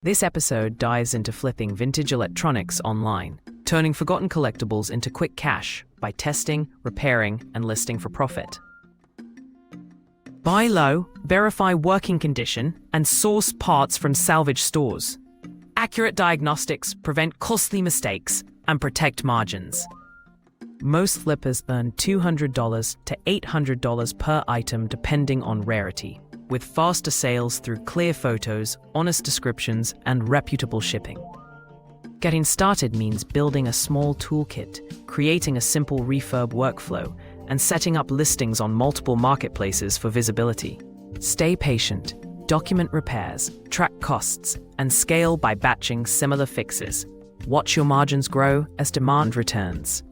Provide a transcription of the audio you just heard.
This episode dives into flipping vintage electronics online, turning forgotten collectibles into quick cash by testing, repairing, and listing for profit. Buy low, verify working condition, and source parts from salvage stores. Accurate diagnostics prevent costly mistakes and protect margins. Most flippers earn $200 to $800 per item depending on rarity, with faster sales through clear photos, honest descriptions, and reputable shipping. Getting started means building a small toolkit, creating a simple refurb workflow, and setting up listings on multiple marketplaces for visibility. Stay patient, document repairs, track costs, and scale by batching similar fixes. Watch your margins grow as demand returns.